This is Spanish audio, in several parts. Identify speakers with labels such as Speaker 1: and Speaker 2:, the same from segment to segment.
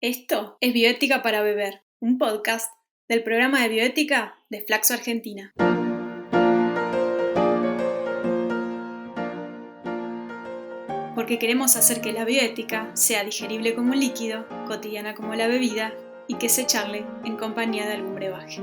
Speaker 1: Esto es Bioética para Beber, un podcast del programa de bioética de Flaxo Argentina. Porque queremos hacer que la bioética sea digerible como un líquido, cotidiana como la bebida y que se charle en compañía de algún brebaje.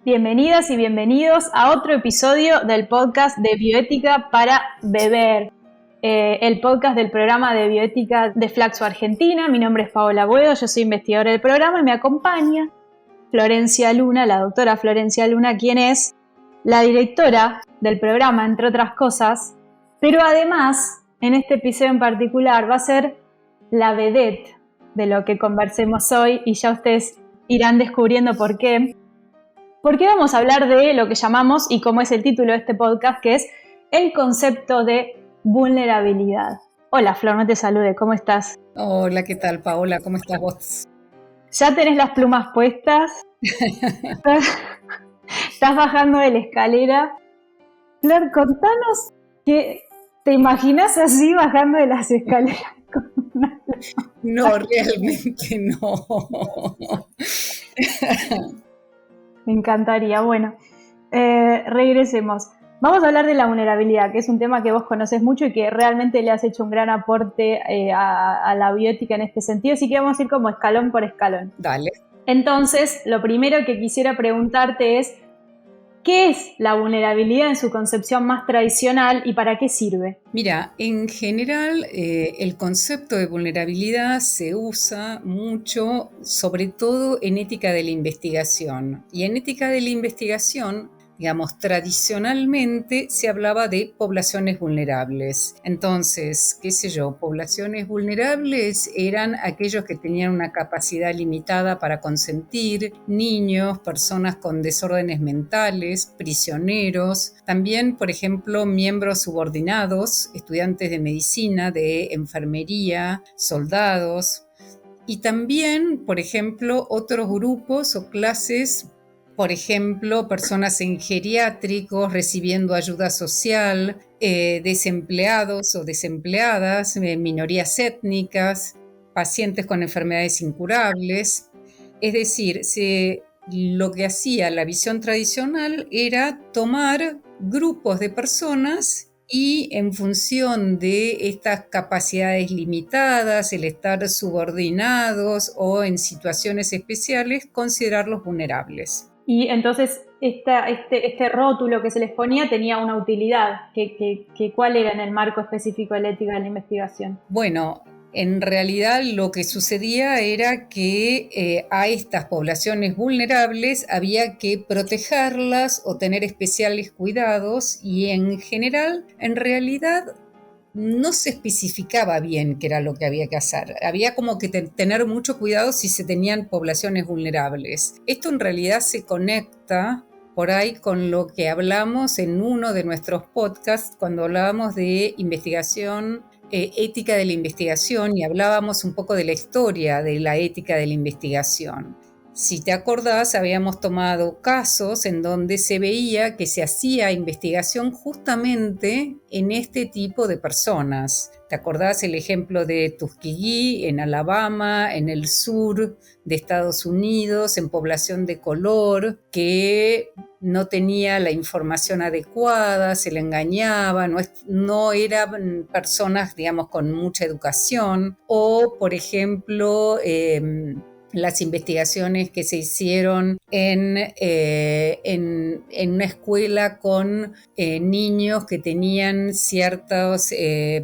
Speaker 1: Bienvenidas y bienvenidos a otro episodio del podcast de Bioética para Beber, el podcast del programa de bioética de Flaxo Argentina. Mi nombre es Paola Buedo, yo soy investigadora del programa y me acompaña Florencia Luna, la doctora Florencia Luna, quien es la directora del programa, entre otras cosas, pero además, en este episodio en particular, va a ser la vedette de lo que conversemos hoy y ya ustedes irán descubriendo por qué. Porque vamos a hablar de lo que llamamos, y como es el título de este podcast, que es el concepto de vulnerabilidad. Hola, Flor, no te salude, ¿cómo estás?
Speaker 2: Hola, ¿qué tal, Paola? ¿Cómo estás vos?
Speaker 1: ¿Ya tenés las plumas puestas? ¿Estás bajando de la escalera? Flor, contanos que te imaginas así bajando de las escaleras con una pluma.
Speaker 2: No, realmente no.
Speaker 1: Me encantaría. Bueno, regresemos. Vamos a hablar de la vulnerabilidad, que es un tema que vos conocés mucho y que realmente le has hecho un gran aporte a la bioética en este sentido, así que vamos a ir como escalón por escalón.
Speaker 2: Dale.
Speaker 1: Entonces, lo primero que quisiera preguntarte es, ¿qué es la vulnerabilidad en su concepción más tradicional y para qué sirve?
Speaker 2: Mira, en general el concepto de vulnerabilidad se usa mucho, sobre todo en ética de la investigación. Y en ética de la investigación, digamos, tradicionalmente se hablaba de poblaciones vulnerables. Entonces, qué sé yo, poblaciones vulnerables eran aquellos que tenían una capacidad limitada para consentir, niños, personas con desórdenes mentales, prisioneros, también, por ejemplo, miembros subordinados, estudiantes de medicina, de enfermería, soldados, y también, por ejemplo, otros grupos o clases, por ejemplo, personas en geriátricos recibiendo ayuda social, desempleados o desempleadas, minorías étnicas, pacientes con enfermedades incurables. Es decir, lo que hacía la visión tradicional era tomar grupos de personas y en función de estas capacidades limitadas, el estar subordinados o en situaciones especiales, considerarlos vulnerables.
Speaker 1: Y entonces este rótulo que se les ponía tenía una utilidad. ¿Cuál era en el marco específico de la ética de la investigación?
Speaker 2: Bueno, en realidad lo que sucedía era que a estas poblaciones vulnerables había que protegerlas o tener especiales cuidados y en general, en realidad, no se especificaba bien qué era lo que había que hacer. Había como que tener mucho cuidado si se tenían poblaciones vulnerables. Esto en realidad se conecta por ahí con lo que hablamos en uno de nuestros podcasts cuando hablábamos de investigación, ética de la investigación, y hablábamos un poco de la historia de la ética de la investigación. Si te acordás, habíamos tomado casos en donde se veía que se hacía investigación justamente en este tipo de personas. ¿Te acordás el ejemplo de Tuskegee en Alabama, en el sur de Estados Unidos, en población de color, que no tenía la información adecuada, se le engañaba, no eran personas, digamos, con mucha educación? O, por ejemplo, las investigaciones que se hicieron en una escuela con niños que tenían ciertos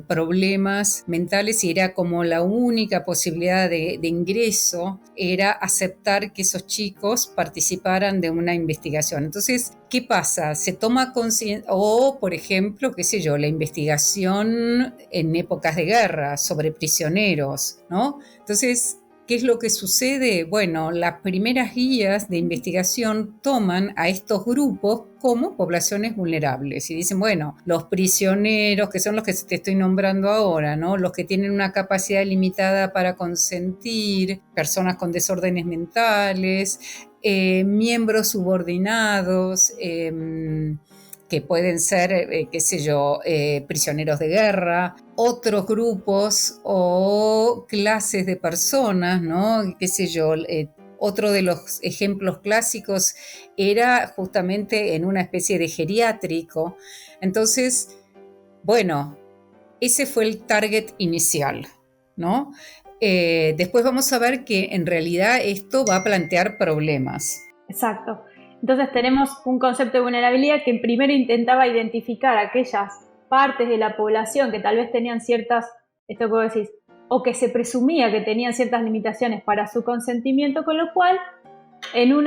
Speaker 2: problemas mentales y era como la única posibilidad de ingreso era aceptar que esos chicos participaran de una investigación. Entonces, ¿qué pasa? Se toma conciencia, o por ejemplo, qué sé yo, la investigación en épocas de guerra sobre prisioneros, ¿no? Entonces, ¿Qué es lo que sucede? Bueno, las primeras guías de investigación toman a estos grupos como poblaciones vulnerables y dicen, bueno, los prisioneros, que son los que te estoy nombrando ahora, ¿no? Los que tienen una capacidad limitada para consentir, personas con desórdenes mentales, miembros subordinados, que pueden ser, qué sé yo, prisioneros de guerra, otros grupos o clases de personas, ¿no? Qué sé yo, otro de los ejemplos clásicos era justamente en una especie de geriátrico. Entonces, bueno, ese fue el target inicial, ¿no? Después vamos a ver que en realidad esto va a plantear problemas.
Speaker 1: Exacto. Entonces tenemos un concepto de vulnerabilidad que primero intentaba identificar aquellas partes de la población que tal vez tenían ciertas, esto que vos decís, o que se presumía que tenían ciertas limitaciones para su consentimiento, con lo cual en un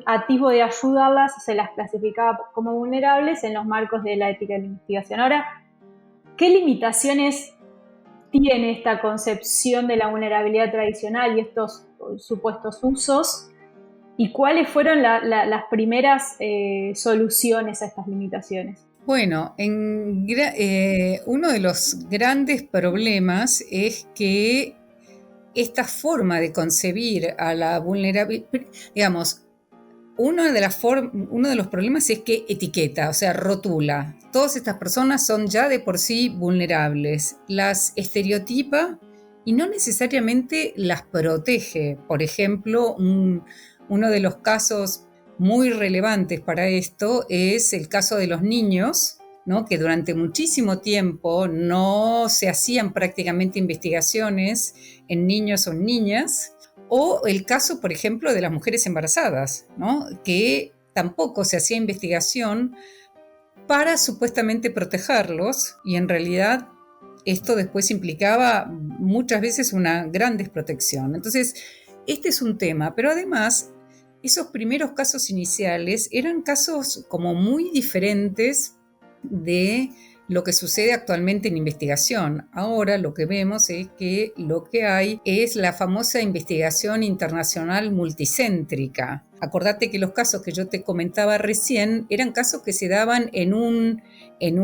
Speaker 1: atisbo de ayudarlas se las clasificaba como vulnerables en los marcos de la ética de la investigación. Ahora, ¿qué limitaciones tiene esta concepción de la vulnerabilidad tradicional y estos supuestos usos? ¿Y cuáles fueron las primeras soluciones a estas limitaciones?
Speaker 2: Bueno, uno de los grandes problemas es que esta forma de concebir a la vulnerabilidad, digamos, uno de los problemas es que etiqueta, o sea, rotula. Todas estas personas son ya de por sí vulnerables, las estereotipa y no necesariamente las protege. Por ejemplo, uno de los casos muy relevantes para esto es el caso de los niños, ¿no? Que durante muchísimo tiempo no se hacían prácticamente investigaciones en niños o niñas, o el caso, por ejemplo, de las mujeres embarazadas, ¿no? Que tampoco se hacía investigación para supuestamente protegerlos y en realidad esto después implicaba muchas veces una gran desprotección. Entonces, este es un tema, pero además esos primeros casos iniciales eran casos como muy diferentes de lo que sucede actualmente en investigación. Ahora lo que vemos es que lo que hay es la famosa investigación internacional multicéntrica. Acordate que los casos que yo te comentaba recién eran casos que se daban en un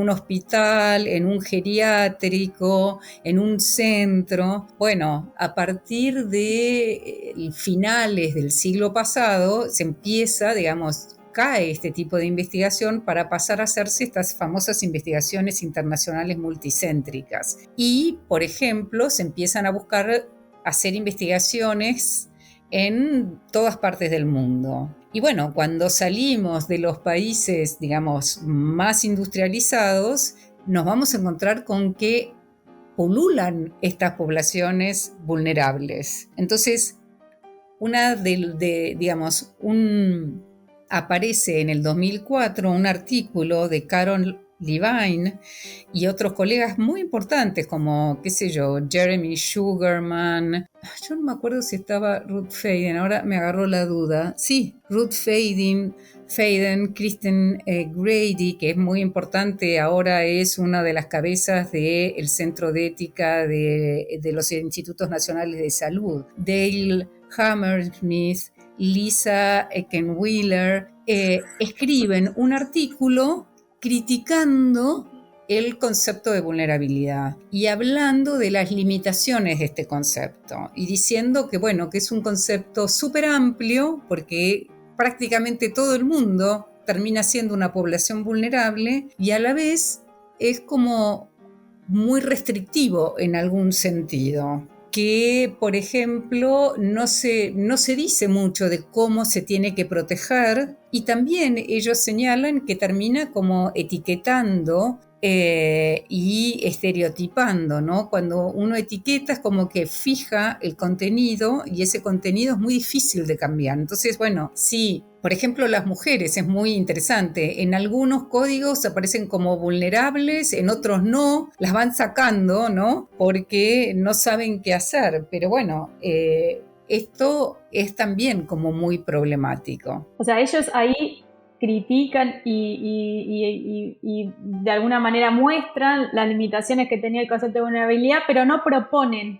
Speaker 2: hospital, en un geriátrico, en un centro. Bueno, a partir de finales del siglo pasado se empieza, digamos, cae este tipo de investigación para pasar a hacerse estas famosas investigaciones internacionales multicéntricas. Y, por ejemplo, se empiezan a buscar hacer investigaciones en todas partes del mundo. Y bueno, cuando salimos de los países, digamos, más industrializados, nos vamos a encontrar con que pululan estas poblaciones vulnerables. Entonces, aparece en el 2004 un artículo de Carol Levine y otros colegas muy importantes como, qué sé yo, Jeremy Sugarman. Yo no me acuerdo si estaba Ruth Fayden, ahora me agarró la duda. Sí, Ruth Fayden, Kristen Grady, que es muy importante, ahora es una de las cabezas del Centro de Ética de los Institutos Nacionales de Salud. Dale Hammersmith, Lisa Eckenweiler, escriben un artículo criticando el concepto de vulnerabilidad y hablando de las limitaciones de este concepto y diciendo que, bueno, que es un concepto súper amplio porque prácticamente todo el mundo termina siendo una población vulnerable y a la vez es como muy restrictivo en algún sentido, que, por ejemplo, no se dice mucho de cómo se tiene que proteger y también ellos señalan que termina como etiquetando y estereotipando, ¿no? Cuando uno etiqueta es como que fija el contenido y ese contenido es muy difícil de cambiar. Entonces, bueno, sí. Por ejemplo, las mujeres es muy interesante. En algunos códigos aparecen como vulnerables, en otros no. Las van sacando, ¿no? Porque no saben qué hacer. Pero bueno, esto es también como muy problemático.
Speaker 1: O sea, ellos ahí critican y de alguna manera muestran las limitaciones que tenía el concepto de vulnerabilidad, pero no proponen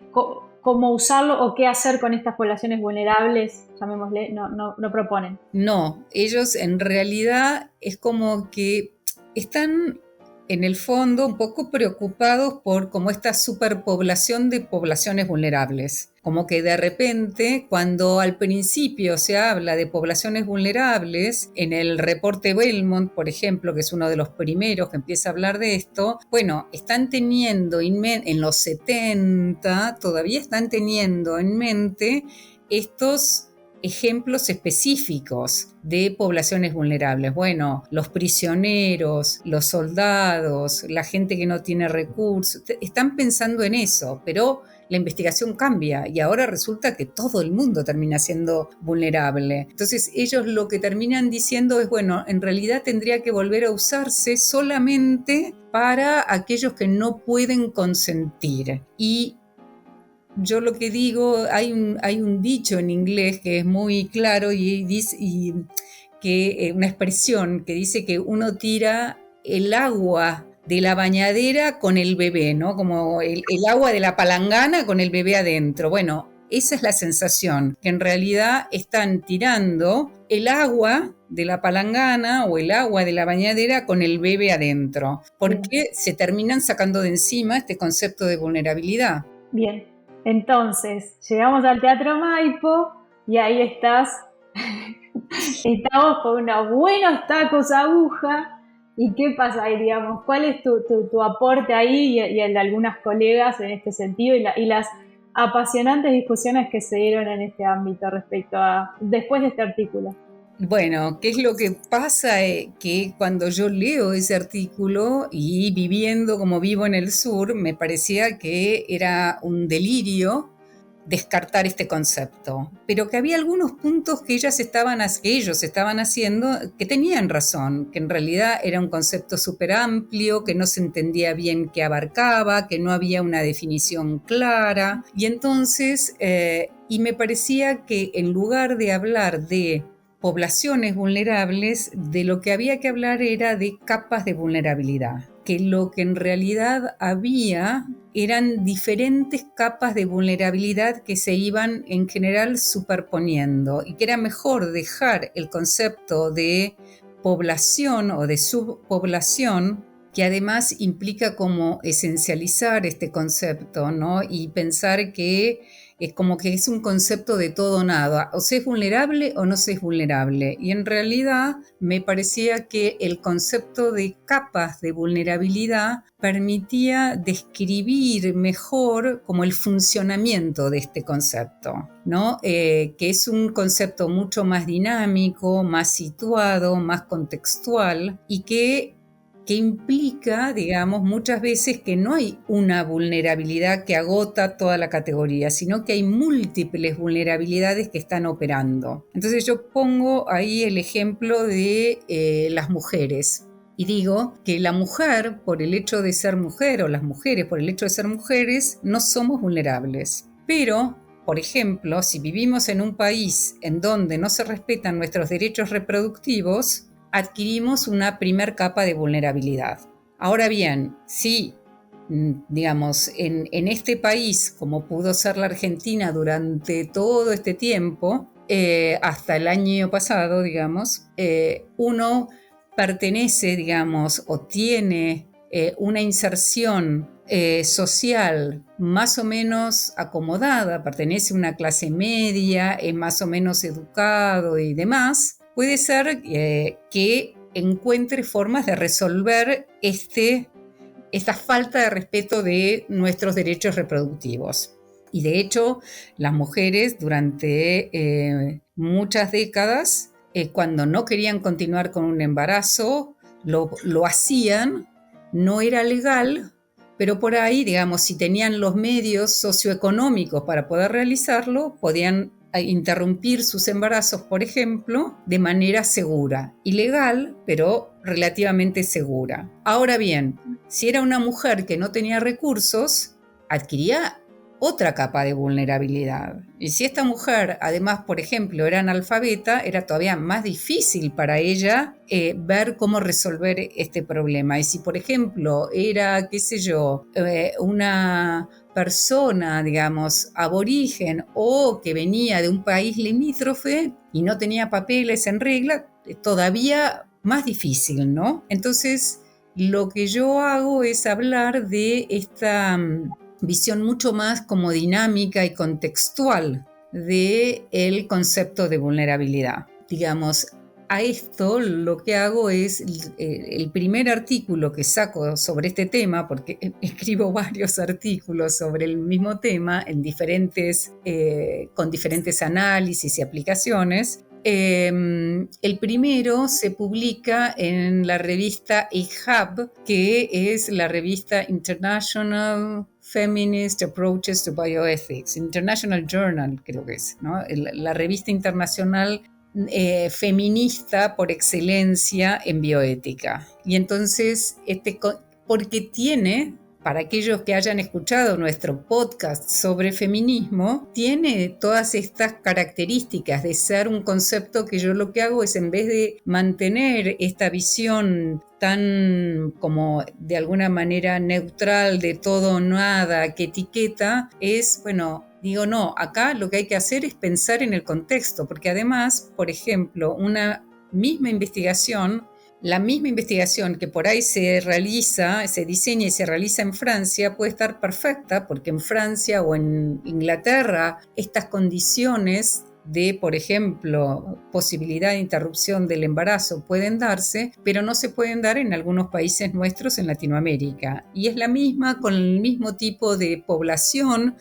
Speaker 1: cómo usarlo o qué hacer con estas poblaciones vulnerables, llamémosle, no proponen.
Speaker 2: No, ellos en realidad es como que están en el fondo un poco preocupados por como esta superpoblación de poblaciones vulnerables. Como que de repente, cuando al principio se habla de poblaciones vulnerables, en el reporte Belmont, por ejemplo, que es uno de los primeros que empieza a hablar de esto, bueno, están teniendo en los 70, todavía están teniendo en mente estos ejemplos específicos de poblaciones vulnerables. Bueno, los prisioneros, los soldados, la gente que no tiene recursos, están pensando en eso, pero la investigación cambia y ahora resulta que todo el mundo termina siendo vulnerable. Entonces ellos lo que terminan diciendo es, bueno, en realidad tendría que volver a usarse solamente para aquellos que no pueden consentir. Y yo lo que digo, hay un dicho en inglés que es muy claro y dice que una expresión que dice que uno tira el agua de la bañadera con el bebé, ¿no? Como el agua de la palangana con el bebé adentro. Bueno, esa es la sensación, que en realidad están tirando el agua de la palangana o el agua de la bañadera con el bebé adentro, porque se terminan sacando de encima este concepto de vulnerabilidad.
Speaker 1: Bien. Entonces, llegamos al Teatro Maipo y ahí estás, estamos con unos buenos tacos aguja. ¿Y qué pasa ahí, digamos? ¿Cuál es tu aporte ahí y el de algunas colegas en este sentido y las apasionantes discusiones que se dieron en este ámbito respecto a, después de este artículo?
Speaker 2: Bueno, ¿qué es lo que pasa? Que cuando yo leo ese artículo y viviendo como vivo en el sur, me parecía que era un delirio descartar este concepto, pero que había algunos puntos que ellos estaban haciendo que tenían razón, que en realidad era un concepto súper amplio, que no se entendía bien qué abarcaba, que no había una definición clara, y entonces, y me parecía que en lugar de hablar de poblaciones vulnerables, de lo que había que hablar era de capas de vulnerabilidad, que lo que en realidad había eran diferentes capas de vulnerabilidad que se iban en general superponiendo y que era mejor dejar el concepto de población o de subpoblación, que además implica como esencializar este concepto, ¿no? Y pensar que es como que es un concepto de todo o nada, o se es vulnerable o no se es vulnerable. Y en realidad me parecía que el concepto de capas de vulnerabilidad permitía describir mejor como el funcionamiento de este concepto, ¿no? Que es un concepto mucho más dinámico, más situado, más contextual y que implica, digamos, muchas veces que no hay una vulnerabilidad que agota toda la categoría, sino que hay múltiples vulnerabilidades que están operando. Entonces yo pongo ahí el ejemplo de las mujeres. Y digo que la mujer, por el hecho de ser mujer, o las mujeres, por el hecho de ser mujeres, no somos vulnerables. Pero, por ejemplo, si vivimos en un país en donde no se respetan nuestros derechos reproductivos, adquirimos una primer capa de vulnerabilidad. Ahora bien, si, digamos, en este país, como pudo ser la Argentina durante todo este tiempo, hasta el año pasado, digamos, uno pertenece, digamos, o tiene una inserción social más o menos acomodada, pertenece a una clase media, es más o menos educado y demás, puede ser que encuentre formas de resolver esta falta de respeto de nuestros derechos reproductivos. Y de hecho, las mujeres durante muchas décadas, cuando no querían continuar con un embarazo, lo hacían, no era legal, pero por ahí, digamos, si tenían los medios socioeconómicos para poder realizarlo, podían interrumpir sus embarazos, por ejemplo, de manera segura, ilegal, pero relativamente segura. Ahora bien, si era una mujer que no tenía recursos, adquiría otra capa de vulnerabilidad. Y si esta mujer, además, por ejemplo, era analfabeta, era todavía más difícil para ella ver cómo resolver este problema. Y si, por ejemplo, era, qué sé yo, una persona, digamos, aborigen o que venía de un país limítrofe y no tenía papeles en regla, todavía más difícil, ¿no? Entonces, lo que yo hago es hablar de esta visión mucho más como dinámica y contextual del concepto de vulnerabilidad. Digamos, a esto lo que hago es el primer artículo que saco sobre este tema, porque escribo varios artículos sobre el mismo tema en con diferentes análisis y aplicaciones. El primero se publica en la revista IHAB, que es la revista International Feminist Approaches to Bioethics, International Journal creo que es, ¿no? La revista internacional feminista por excelencia en bioética. Y entonces, porque tiene, para aquellos que hayan escuchado nuestro podcast sobre feminismo, tiene todas estas características de ser un concepto que yo lo que hago es, en vez de mantener esta visión tan como de alguna manera neutral de todo o nada que etiqueta, es, bueno, digo, no, acá lo que hay que hacer es pensar en el contexto, porque además, por ejemplo, la misma investigación que por ahí se diseña y se realiza en Francia, puede estar perfecta, porque en Francia o en Inglaterra estas condiciones de, por ejemplo, posibilidad de interrupción del embarazo pueden darse, pero no se pueden dar en algunos países nuestros en Latinoamérica. Y es la misma con el mismo tipo de población,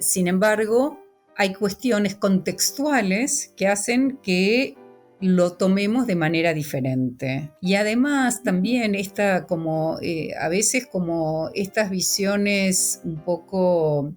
Speaker 2: sin embargo, hay cuestiones contextuales que hacen que lo tomemos de manera diferente. Y además también a veces como estas visiones un poco,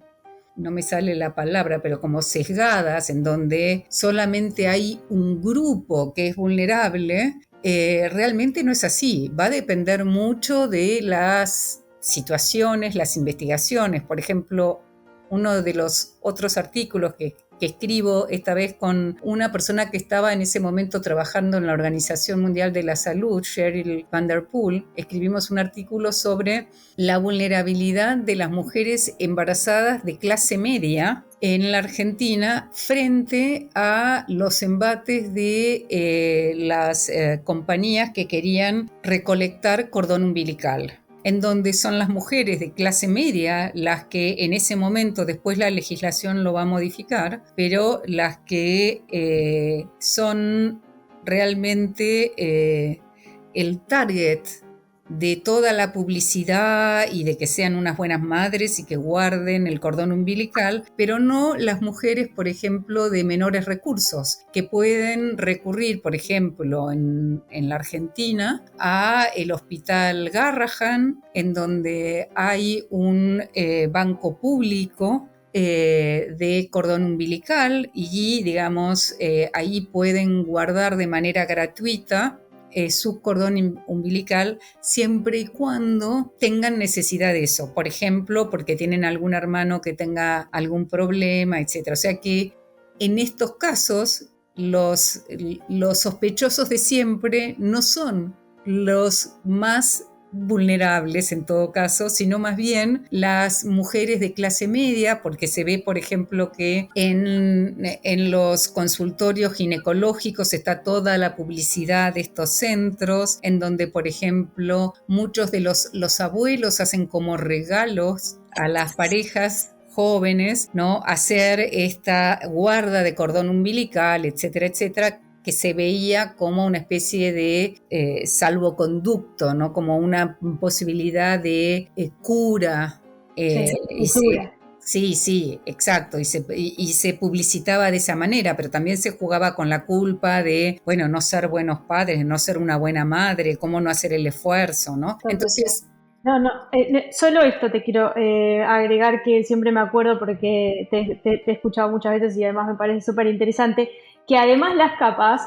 Speaker 2: no me sale la palabra, pero como sesgadas, en donde solamente hay un grupo que es vulnerable, realmente no es así. Va a depender mucho de las situaciones, las investigaciones. Por ejemplo, uno de los otros artículos que escribo, esta vez con una persona que estaba en ese momento trabajando en la Organización Mundial de la Salud, Sheryl Van Der Poel, escribimos un artículo sobre la vulnerabilidad de las mujeres embarazadas de clase media en la Argentina frente a los embates de las compañías que querían recolectar cordón umbilical, en donde son las mujeres de clase media las que en ese momento, después la legislación lo va a modificar, pero las que son realmente el target de toda la publicidad y de que sean unas buenas madres y que guarden el cordón umbilical, pero no las mujeres, por ejemplo, de menores recursos, que pueden recurrir, por ejemplo, en la Argentina, a el Hospital Garrahan, en donde hay un banco público de cordón umbilical y, digamos, ahí pueden guardar de manera gratuita su cordón umbilical siempre y cuando tengan necesidad de eso. Por ejemplo, porque tienen algún hermano que tenga algún problema, etc. O sea que en estos casos los sospechosos de siempre no son los más vulnerables en todo caso, sino más bien las mujeres de clase media, porque se ve, por ejemplo, que en los consultorios ginecológicos está toda la publicidad de estos centros, en donde, por ejemplo, muchos de los abuelos hacen como regalos a las parejas jóvenes, ¿no? Hacer esta guarda de cordón umbilical, etcétera, etcétera, que se veía como una especie de salvoconducto, ¿no? Como una posibilidad de cura. Sí, exacto, y se publicitaba de esa manera, pero también se jugaba con la culpa de, bueno, no ser buenos padres, no ser una buena madre, cómo no hacer el esfuerzo, ¿no? Entonces...
Speaker 1: Solo esto te quiero agregar, que siempre me acuerdo porque te he escuchado muchas veces y además me parece súper interesante, que además las capas,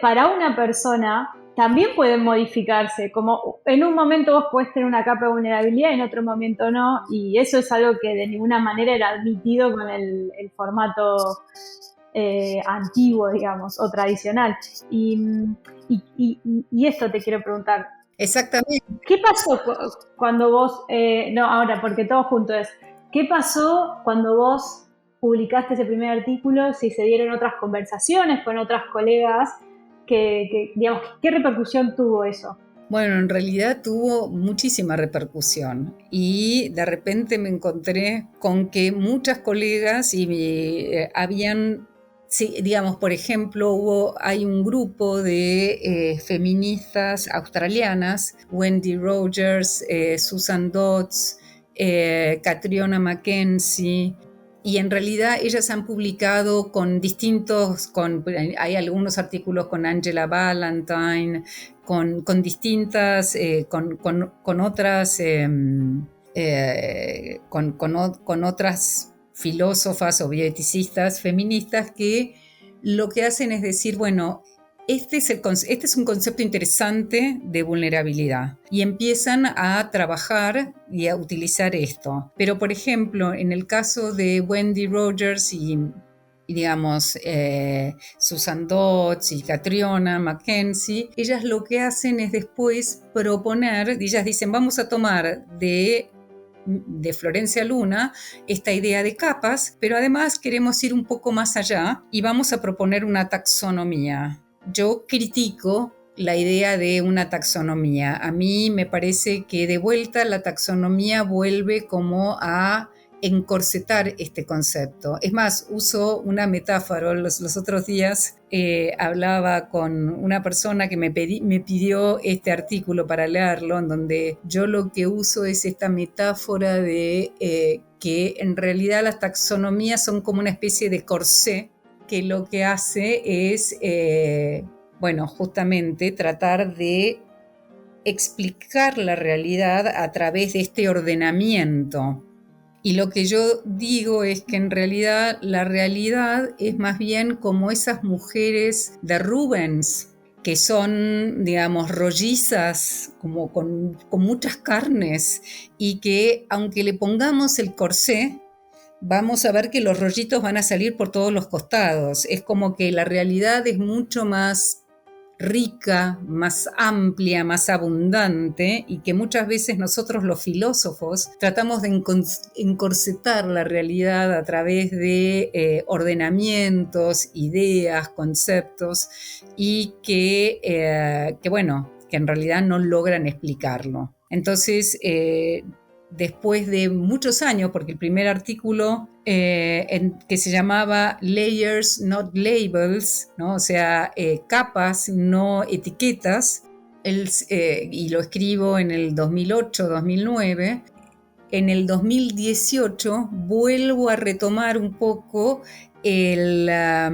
Speaker 1: para una persona también pueden modificarse, como en un momento vos podés tener una capa de vulnerabilidad y en otro momento no, y eso es algo que de ninguna manera era admitido con el formato antiguo, digamos, o tradicional. Y esto te quiero preguntar.
Speaker 2: Exactamente.
Speaker 1: ¿Qué pasó cuando vos, no ahora, porque todo junto es, ¿qué pasó cuando vos publicaste ese primer artículo? Si se dieron otras conversaciones con otras colegas, digamos, ¿qué repercusión tuvo eso?
Speaker 2: Bueno, en realidad tuvo muchísima repercusión y de repente me encontré con que muchas colegas habían, sí, digamos, por ejemplo, hay un grupo de feministas australianas, Wendy Rogers, Susan Dodds, Catriona Mackenzie, y en realidad ellas han publicado hay algunos artículos con Angela Ballantyne, con distintas, con otras, con otras filósofas o bioeticistas feministas que lo que hacen es decir, bueno, este es un concepto interesante de vulnerabilidad y empiezan a trabajar y a utilizar esto. Pero, por ejemplo, en el caso de Wendy Rogers y digamos, Susan Dodds y Catriona Mackenzie, ellas lo que hacen es después proponer, ellas dicen, vamos a tomar de Florencia Luna esta idea de capas, pero además queremos ir un poco más allá y vamos a proponer una taxonomía. Yo critico la idea de una taxonomía. A mí me parece que de vuelta la taxonomía vuelve como a encorsetar este concepto. Es más, uso una metáfora. Los otros días hablaba con una persona que me pidió este artículo para leerlo, en donde yo lo que uso es esta metáfora de que en realidad las taxonomías son como una especie de corsé que lo que hace es, bueno, justamente tratar de explicar la realidad a través de este ordenamiento. Y lo que yo digo es que en realidad la realidad es más bien como esas mujeres de Rubens, que son, digamos, rollizas, como con muchas carnes, y que aunque le pongamos el corsé, vamos a ver que los rollitos van a salir por todos los costados. Es como que la realidad es mucho más rica, más amplia, más abundante, y que muchas veces nosotros los filósofos tratamos de encorsetar la realidad a través de ordenamientos, ideas, conceptos, y que bueno, que en realidad no logran explicarlo. Entonces, después de muchos años, porque el primer artículo que se llamaba Layers Not Labels, ¿no? O sea, capas, no etiquetas, y lo escribo en el 2008-2009. En el 2018 vuelvo a retomar un poco la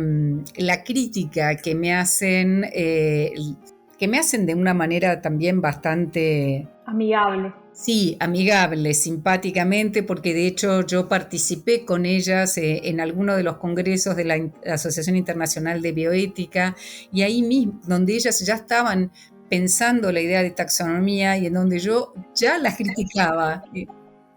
Speaker 2: crítica que me hacen de una manera también bastante
Speaker 1: amigable.
Speaker 2: Sí, amigable, simpáticamente, porque de hecho yo participé con ellas en algunos de los congresos de la Asociación Internacional de Bioética, y ahí mismo, donde ellas ya estaban pensando la idea de taxonomía y en donde yo ya las criticaba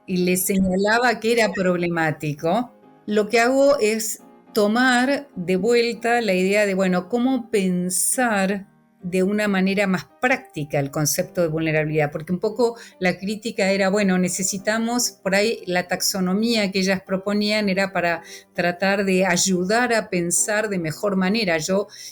Speaker 2: y les señalaba que era problemático, lo que hago es tomar de vuelta la idea de, bueno, cómo pensar de una manera más práctica el concepto de vulnerabilidad, porque un poco la crítica era, bueno, necesitamos, por ahí la taxonomía que ellas proponían era para tratar de ayudar a pensar de mejor manera.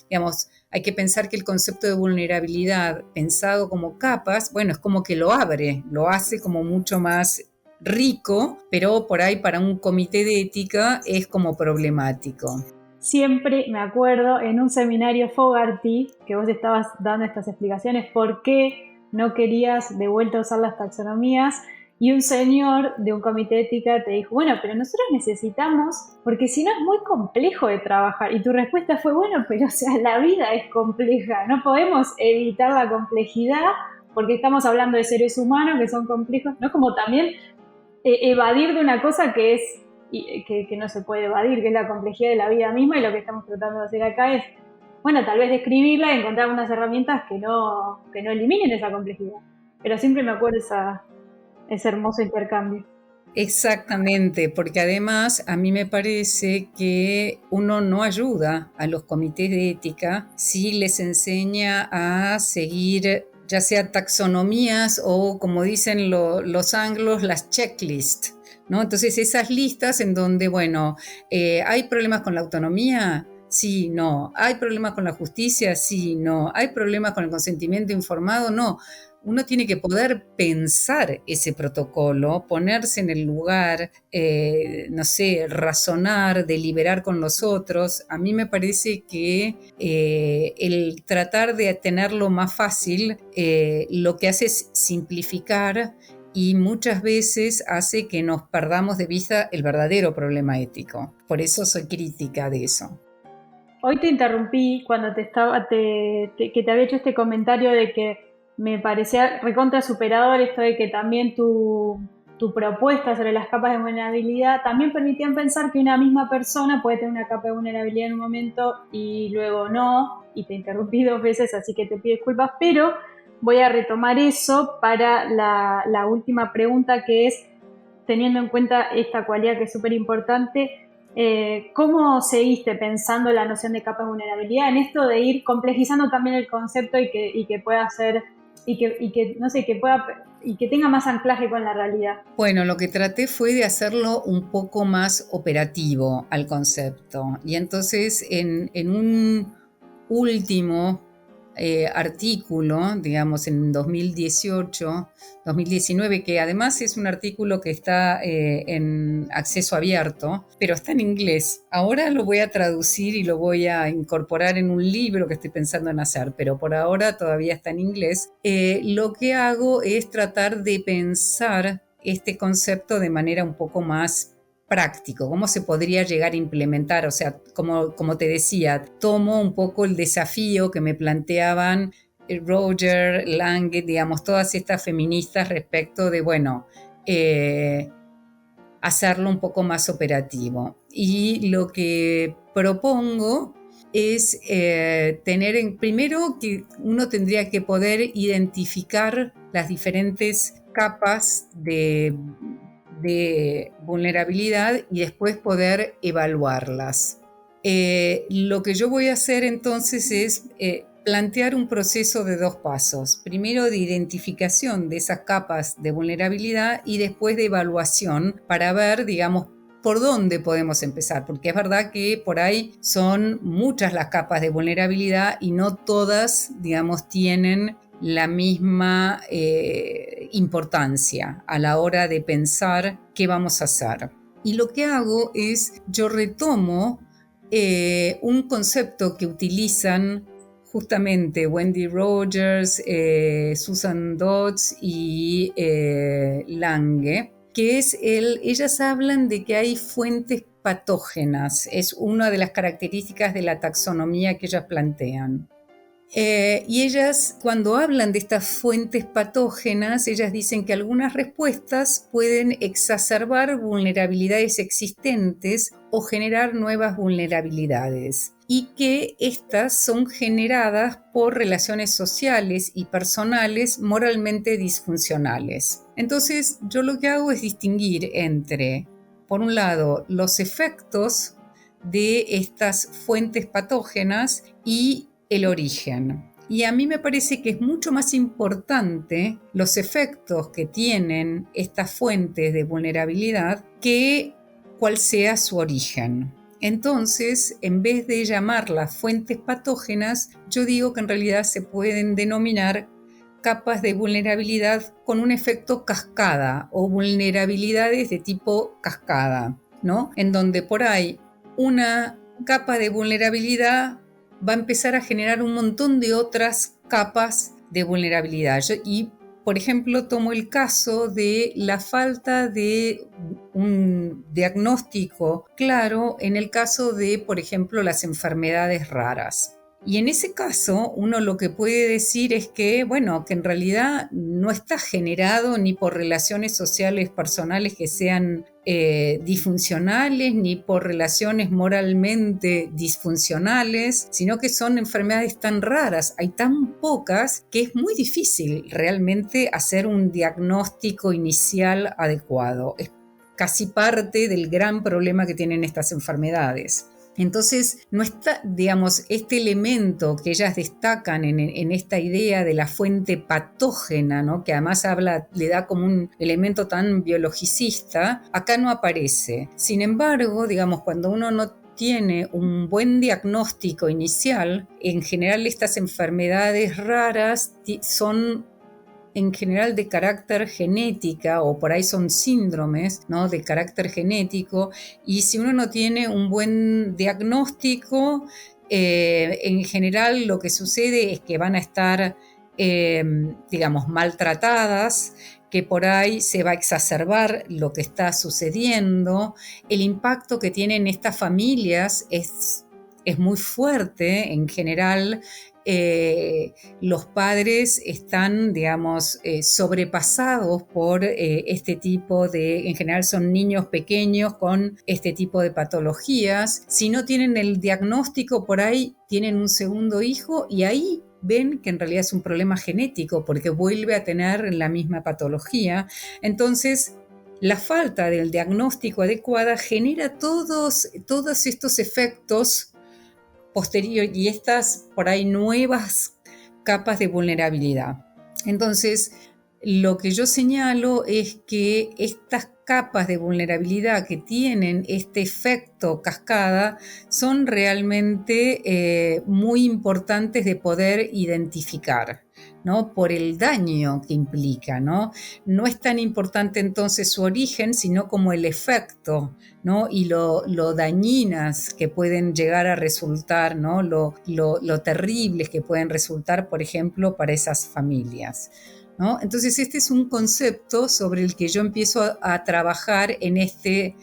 Speaker 2: Digamos, hay que pensar que el concepto de vulnerabilidad pensado como capas, bueno, es como que lo abre, lo hace como mucho más rico, pero por ahí para un comité de ética es como problemático.
Speaker 1: Siempre me acuerdo en un seminario Fogarty que vos estabas dando estas explicaciones por qué no querías de vuelta usar las taxonomías, y un señor de un comité de ética te dijo, bueno, pero nosotros necesitamos, porque si no es muy complejo de trabajar. Y tu respuesta fue, bueno, pero o sea, la vida es compleja, no podemos evitar la complejidad porque estamos hablando de seres humanos que son complejos, ¿no? Como también evadir de una cosa que es que no se puede evadir, que es la complejidad de la vida misma, y lo que estamos tratando de hacer acá es bueno, tal vez describirla y encontrar unas herramientas que no eliminen esa complejidad. Pero siempre me acuerdo ese hermoso intercambio.
Speaker 2: Exactamente, porque además a mí me parece que uno no ayuda a los comités de ética si les enseña a seguir ya sea taxonomías o, como dicen los anglos, las checklists, ¿no? Entonces esas listas en donde, bueno, ¿hay problemas con la autonomía? Sí, no. ¿Hay problemas con la justicia? Sí, no. ¿Hay problemas con el consentimiento informado? No. Uno tiene que poder pensar ese protocolo, ponerse en el lugar, no sé, razonar, deliberar con los otros. A mí me parece que el tratar de tenerlo más fácil lo que hace es simplificar y muchas veces hace que nos perdamos de vista el verdadero problema ético. Por eso soy crítica de eso.
Speaker 1: Hoy te interrumpí cuando que te había hecho este comentario de que me parecía recontra superador esto de que también tu propuesta sobre las capas de vulnerabilidad también permitían pensar que una misma persona puede tener una capa de vulnerabilidad en un momento y luego no, y te interrumpí 2 veces, así que te pido disculpas, pero voy a retomar eso para la última pregunta, que es, teniendo en cuenta esta cualidad que es súper importante, ¿cómo seguiste pensando la noción de capa de vulnerabilidad en esto de ir complejizando también el concepto y que pueda ser, no sé, y que tenga más anclaje con la realidad?
Speaker 2: Bueno, lo que traté fue de hacerlo un poco más operativo al concepto. Y entonces en un último artículo, digamos en 2018, 2019, que además es un artículo que está en acceso abierto, pero está en inglés. Ahora lo voy a traducir y lo voy a incorporar en un libro que estoy pensando en hacer, pero por ahora todavía está en inglés. Lo que hago es tratar de pensar este concepto de manera un poco más práctico, cómo se podría llegar a implementar. O sea, como te decía, tomo un poco el desafío que me planteaban Roger, Lange, digamos, todas estas feministas respecto de, bueno, hacerlo un poco más operativo. Y lo que propongo es primero que uno tendría que poder identificar las diferentes capas de vulnerabilidad y después poder evaluarlas. Lo que yo voy a hacer entonces es plantear un proceso de 2 pasos. Primero de identificación de esas capas de vulnerabilidad y después de evaluación para ver, digamos, por dónde podemos empezar, porque es verdad que por ahí son muchas las capas de vulnerabilidad y no todas, digamos, tienen la misma importancia a la hora de pensar qué vamos a hacer. Y lo que hago es, yo retomo un concepto que utilizan justamente Wendy Rogers, Susan Dodds y Lange, que es ellas hablan de que hay fuentes patógenas, es una de las características de la taxonomía que ellas plantean. Y ellas, cuando hablan de estas fuentes patógenas, ellas dicen que algunas respuestas pueden exacerbar vulnerabilidades existentes o generar nuevas vulnerabilidades, y que estas son generadas por relaciones sociales y personales moralmente disfuncionales. Entonces, yo lo que hago es distinguir entre, por un lado, los efectos de estas fuentes patógenas y el origen. Y a mí me parece que es mucho más importante los efectos que tienen estas fuentes de vulnerabilidad que cuál sea su origen. Entonces, en vez de llamarlas fuentes patógenas, yo digo que en realidad se pueden denominar capas de vulnerabilidad con un efecto cascada o vulnerabilidades de tipo cascada, ¿no? En donde por ahí una capa de vulnerabilidad va a empezar a generar un montón de otras capas de vulnerabilidad. Y, por ejemplo, tomo el caso de la falta de un diagnóstico claro en el caso de, por ejemplo, las enfermedades raras. Y en ese caso, uno lo que puede decir es que, bueno, que en realidad no está generado ni por relaciones sociales personales que sean disfuncionales ni por relaciones moralmente disfuncionales, sino que son enfermedades tan raras, hay tan pocas que es muy difícil realmente hacer un diagnóstico inicial adecuado. Es casi parte del gran problema que tienen estas enfermedades. Entonces, no está, digamos, este elemento que ellas destacan en esta idea de la fuente patógena, ¿no? Que además le da como un elemento tan biologicista, acá no aparece. Sin embargo, digamos, cuando uno no tiene un buen diagnóstico inicial, en general estas enfermedades raras son en general de carácter genética, o por ahí son síndromes, ¿no?, de carácter genético, y si uno no tiene un buen diagnóstico, en general lo que sucede es que van a estar, digamos, maltratadas, que por ahí se va a exacerbar lo que está sucediendo. El impacto que tienen estas familias es muy fuerte en general. Los padres están, digamos, sobrepasados por este tipo de, en general son niños pequeños con este tipo de patologías. Si no tienen el diagnóstico, por ahí tienen un segundo hijo y ahí ven que en realidad es un problema genético porque vuelve a tener la misma patología. Entonces, la falta del diagnóstico adecuado genera todos estos efectos posterior y estas por ahí nuevas capas de vulnerabilidad. Entonces, lo que yo señalo es que estas capas de vulnerabilidad que tienen este efecto cascada son realmente muy importantes de poder identificar, ¿no? Por el daño que implica, ¿no? No es tan importante entonces su origen, sino como el efecto, ¿no? Y lo dañinas que pueden llegar a resultar, ¿no? Lo terribles que pueden resultar, por ejemplo, para esas familias, ¿no? Entonces este es un concepto sobre el que yo empiezo a trabajar en este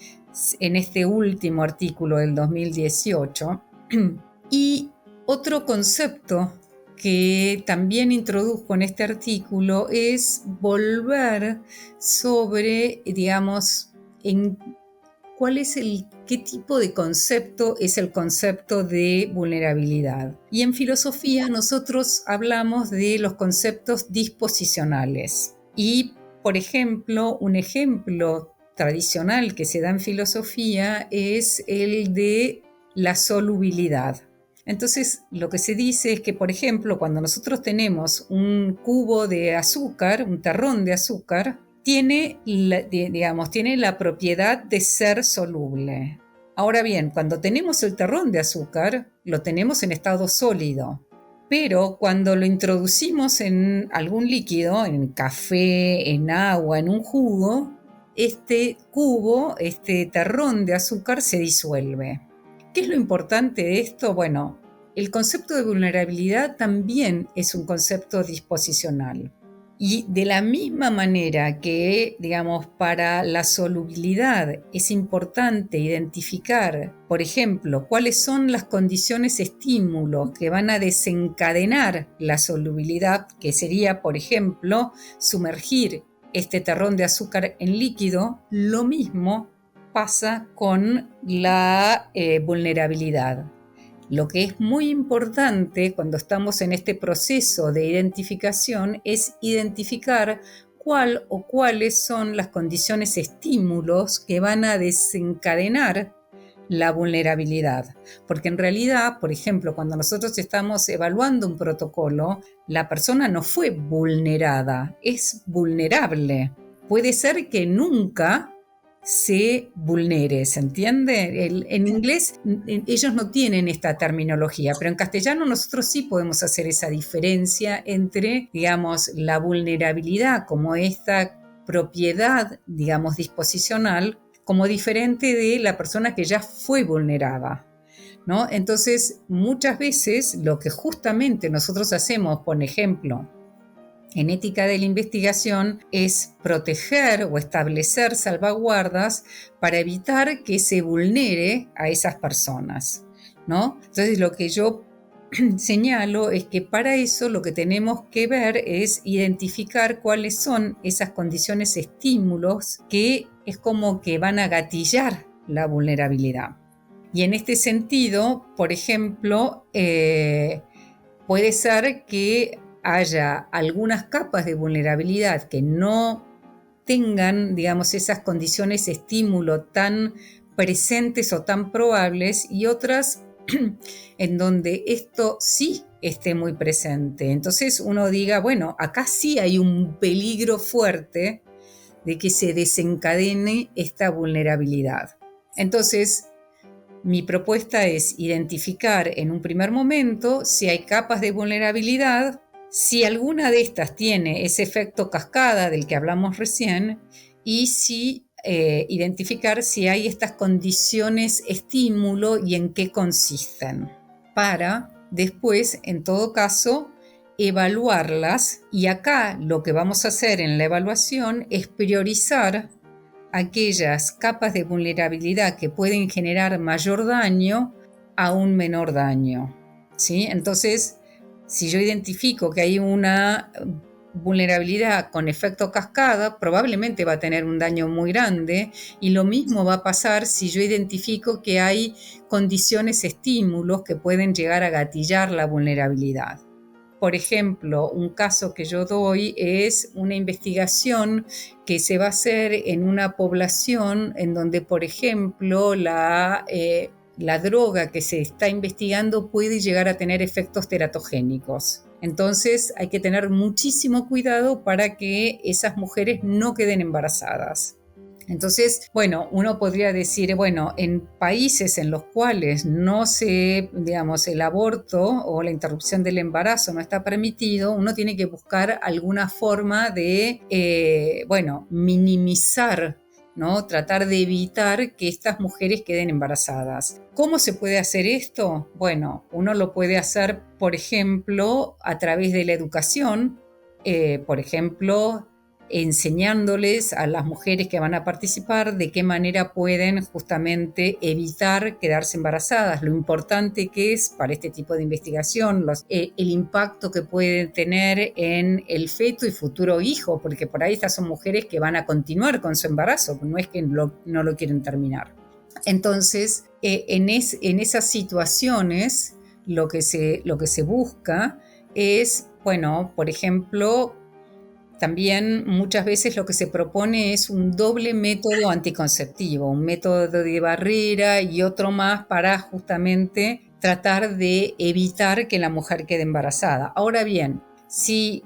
Speaker 2: último artículo del 2018. Y otro concepto que también introduzco en este artículo es volver sobre, digamos, qué tipo de concepto es el concepto de vulnerabilidad. Y en filosofía nosotros hablamos de los conceptos disposicionales. Y, por ejemplo, un ejemplo tradicional que se da en filosofía es el de la solubilidad. Entonces, lo que se dice es que, por ejemplo, cuando nosotros tenemos un cubo de azúcar, un terrón de azúcar, tiene la propiedad de ser soluble. Ahora bien, cuando tenemos el terrón de azúcar, lo tenemos en estado sólido. Pero cuando lo introducimos en algún líquido, en café, en agua, en un jugo, este cubo, este terrón de azúcar se disuelve. ¿Qué es lo importante de esto? Bueno, el concepto de vulnerabilidad también es un concepto disposicional. Y de la misma manera que, digamos, para la solubilidad es importante identificar, por ejemplo, cuáles son las condiciones estímulos que van a desencadenar la solubilidad, que sería, por ejemplo, sumergir este terrón de azúcar en líquido, lo mismo pasa con la vulnerabilidad. Lo que es muy importante cuando estamos en este proceso de identificación es identificar cuál o cuáles son las condiciones estímulos que van a desencadenar la vulnerabilidad. Porque en realidad, por ejemplo, cuando nosotros estamos evaluando un protocolo, la persona no fue vulnerada, es vulnerable. Puede ser que nunca se vulnere, ¿se entiende? En inglés ellos no tienen esta terminología, pero en castellano nosotros sí podemos hacer esa diferencia entre, digamos, la vulnerabilidad como esta propiedad, digamos, disposicional, como diferente de la persona que ya fue vulnerada, ¿no? Entonces, muchas veces lo que justamente nosotros hacemos, por ejemplo, en ética de la investigación es proteger o establecer salvaguardas para evitar que se vulnere a esas personas, ¿no? Entonces, lo que yo señalo es que para eso lo que tenemos que ver es identificar cuáles son esas condiciones estímulos que es como que van a gatillar la vulnerabilidad. Y en este sentido, por ejemplo, puede ser que haya algunas capas de vulnerabilidad que no tengan, digamos, esas condiciones estímulo tan presentes o tan probables, y otras en donde esto sí esté muy presente. Entonces uno diga, bueno, acá sí hay un peligro fuerte de que se desencadene esta vulnerabilidad. Entonces, mi propuesta es identificar en un primer momento si hay capas de vulnerabilidad, si alguna de estas tiene ese efecto cascada del que hablamos recién, y si identificar si hay estas condiciones estímulo y en qué consisten, para después, en todo caso, evaluarlas. Y acá lo que vamos a hacer en la evaluación es priorizar aquellas capas de vulnerabilidad que pueden generar mayor daño a un menor daño, ¿sí? Entonces, si yo identifico que hay una vulnerabilidad con efecto cascada, probablemente va a tener un daño muy grande, y lo mismo va a pasar si yo identifico que hay condiciones estímulos que pueden llegar a gatillar la vulnerabilidad. Por ejemplo, un caso que yo doy es una investigación que se va a hacer en una población en donde, por ejemplo, la droga que se está investigando puede llegar a tener efectos teratogénicos. Entonces hay que tener muchísimo cuidado para que esas mujeres no queden embarazadas. Entonces, bueno, uno podría decir, bueno, en países en los cuales no se, digamos, el aborto o la interrupción del embarazo no está permitido, uno tiene que buscar alguna forma de, minimizar, ¿no? Tratar de evitar que estas mujeres queden embarazadas. ¿Cómo se puede hacer esto? Bueno, uno lo puede hacer, por ejemplo, a través de la educación, por ejemplo, enseñándoles a las mujeres que van a participar de qué manera pueden justamente evitar quedarse embarazadas, lo importante que es para este tipo de investigación, el impacto que puede tener en el feto y futuro hijo, porque por ahí estas son mujeres que van a continuar con su embarazo, no es que no lo quieren terminar. Entonces, en esas situaciones lo que se busca es, bueno, por ejemplo, también muchas veces lo que se propone es un doble método anticonceptivo, un método de barrera y otro más para justamente tratar de evitar que la mujer quede embarazada. Ahora bien, si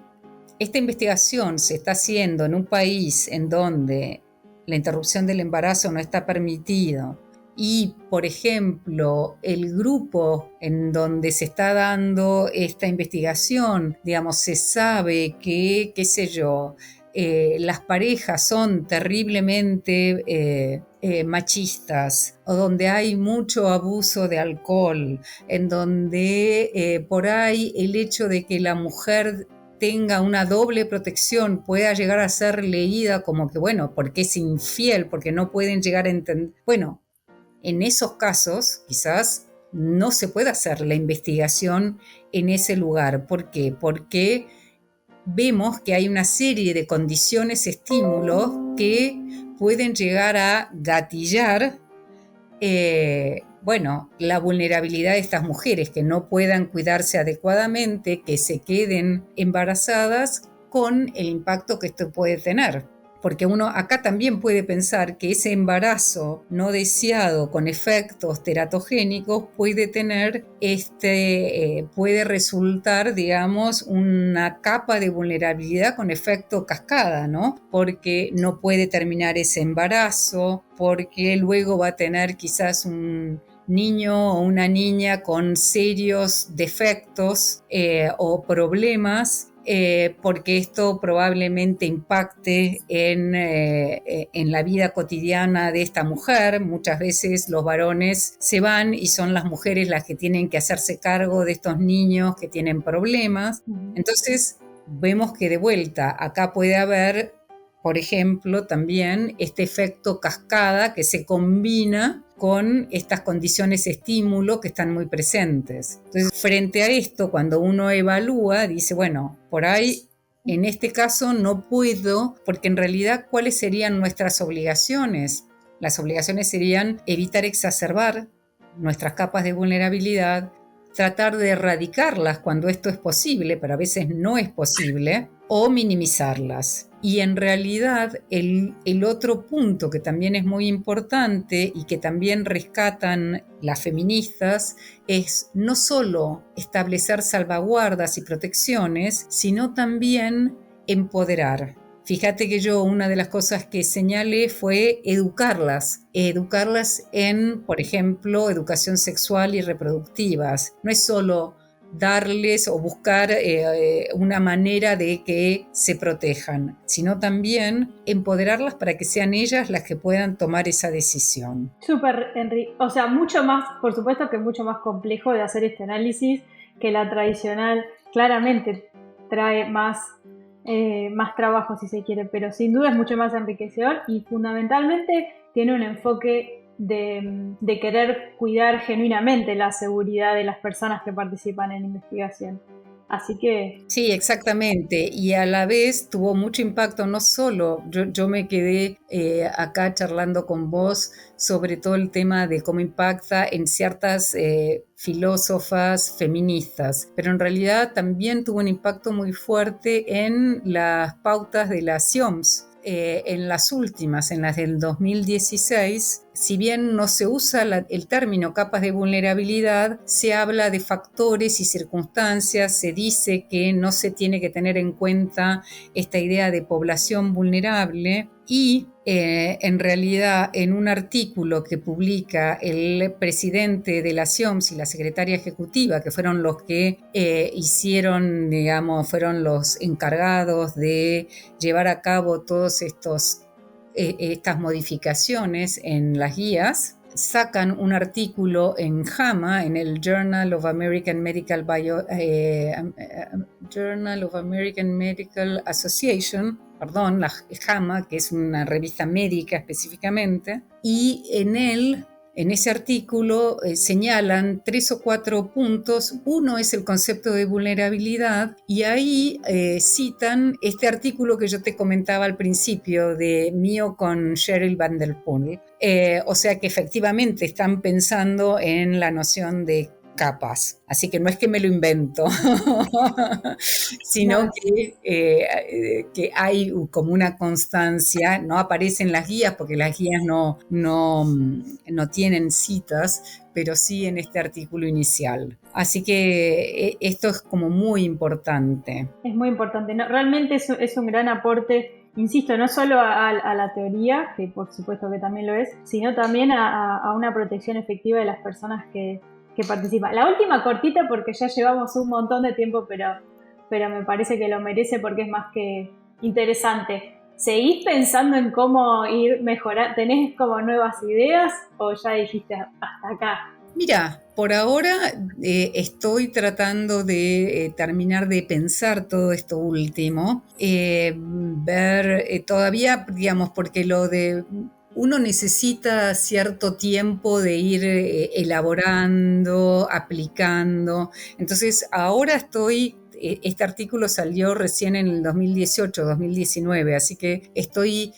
Speaker 2: esta investigación se está haciendo en un país en donde la interrupción del embarazo no está permitido, y, por ejemplo, el grupo en donde se está dando esta investigación, digamos, se sabe que, qué sé yo, las parejas son terriblemente machistas, o donde hay mucho abuso de alcohol, en donde por ahí el hecho de que la mujer tenga una doble protección pueda llegar a ser leída como que, bueno, porque es infiel, porque no pueden llegar a entender. Bueno, en esos casos quizás no se puede hacer la investigación en ese lugar. ¿Por qué? Porque vemos que hay una serie de condiciones, estímulos que pueden llegar a gatillar la vulnerabilidad de estas mujeres, que no puedan cuidarse adecuadamente, que se queden embarazadas con el impacto que esto puede tener. Porque uno acá también puede pensar que ese embarazo no deseado con efectos teratogénicos puede tener, puede resultar, digamos, una capa de vulnerabilidad con efecto cascada, ¿no? Porque no puede terminar ese embarazo, porque luego va a tener quizás un niño o una niña con serios defectos o problemas, porque esto probablemente impacte en la vida cotidiana de esta mujer. Muchas veces los varones se van y son las mujeres las que tienen que hacerse cargo de estos niños que tienen problemas. Entonces vemos que de vuelta acá puede haber por ejemplo, también este efecto cascada que se combina con estas condiciones estímulo que están muy presentes. Entonces, frente a esto, cuando uno evalúa, dice, bueno, por ahí en este caso no puedo, porque en realidad, ¿cuáles serían nuestras obligaciones? Las obligaciones serían evitar exacerbar nuestras capas de vulnerabilidad, tratar de erradicarlas cuando esto es posible, pero a veces no es posible, o minimizarlas. Y en realidad el otro punto que también es muy importante y que también rescatan las feministas es no solo establecer salvaguardas y protecciones, sino también empoderar. Fíjate que yo una de las cosas que señalé fue educarlas en, por ejemplo, educación sexual y reproductivas. No es solo darles o buscar una manera de que se protejan, sino también empoderarlas para que sean ellas las que puedan tomar esa decisión.
Speaker 1: Súper, Henry. O sea, mucho más, por supuesto que mucho más complejo de hacer este análisis que la tradicional. Claramente trae más trabajo si se quiere, pero sin duda es mucho más enriquecedor y fundamentalmente tiene un enfoque de querer cuidar genuinamente la seguridad de las personas que participan en investigación. Así que...
Speaker 2: Sí, exactamente. Y a la vez tuvo mucho impacto, no solo, yo me quedé acá charlando con vos sobre todo el tema de cómo impacta en ciertas filósofas feministas, pero en realidad también tuvo un impacto muy fuerte en las pautas de las CIOMS. En las últimas, en las del 2016, si bien no se usa el término capas de vulnerabilidad, se habla de factores y circunstancias, se dice que no se tiene que tener en cuenta esta idea de población vulnerable y en realidad en un artículo que publica el presidente de la CIOMS y la secretaria ejecutiva, que fueron los que hicieron, digamos, fueron los encargados de llevar a cabo todos estas modificaciones en las guías, sacan un artículo en JAMA, en el Journal of American Medical Association, perdón, la JAMA, que es una revista médica específicamente, y en ese artículo señalan 3 o 4 puntos. Uno es el concepto de vulnerabilidad y ahí citan este artículo que yo te comentaba al principio mío con Cheryl Van Der Poel. O sea que efectivamente están pensando en la noción de capas. Así que no es que me lo invento, sino que hay como una constancia, no aparecen las guías porque las guías no tienen citas, pero sí en este artículo inicial. Así que esto es como muy importante.
Speaker 1: Es muy importante. No, realmente es un gran aporte, insisto, no solo a la teoría, que por supuesto que también lo es, sino también a una protección efectiva de las personas que participan. La última cortita porque ya llevamos un montón de tiempo, pero me parece que lo merece porque es más que interesante. ¿Seguís pensando en cómo ir mejorando? ¿Tenés como nuevas ideas o ya dijiste hasta acá?
Speaker 2: Mira, por ahora estoy tratando de terminar de pensar todo esto último, ver todavía, digamos, porque uno necesita cierto tiempo de ir elaborando, aplicando. Entonces, ahora este artículo salió recién en el 2018, 2019, así que estoy,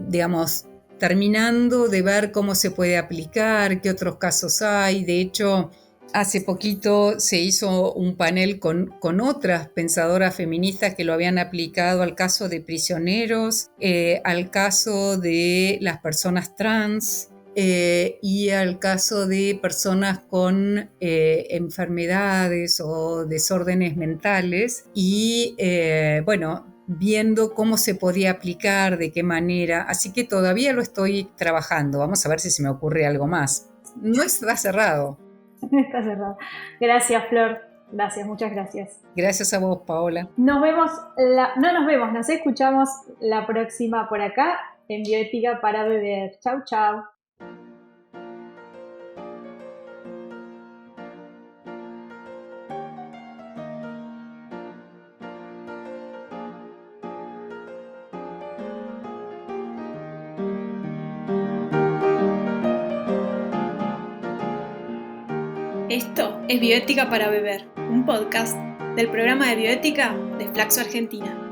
Speaker 2: digamos, terminando de ver cómo se puede aplicar, qué otros casos hay. De hecho, hace poquito se hizo un panel con otras pensadoras feministas que lo habían aplicado al caso de prisioneros, al caso de las personas trans y al caso de personas con enfermedades o desórdenes mentales. Y bueno, viendo cómo se podía aplicar, de qué manera, así que todavía lo estoy trabajando. Vamos a ver si se me ocurre algo más. No está cerrado.
Speaker 1: Está cerrado. Gracias, Flor. Gracias, muchas gracias.
Speaker 2: Gracias a vos, Paola.
Speaker 1: Nos vemos, nos escuchamos la próxima por acá en Bioética para Beber. Chau, chau. Esto es Bioética para Beber, un podcast del programa de bioética de Flaxo Argentina.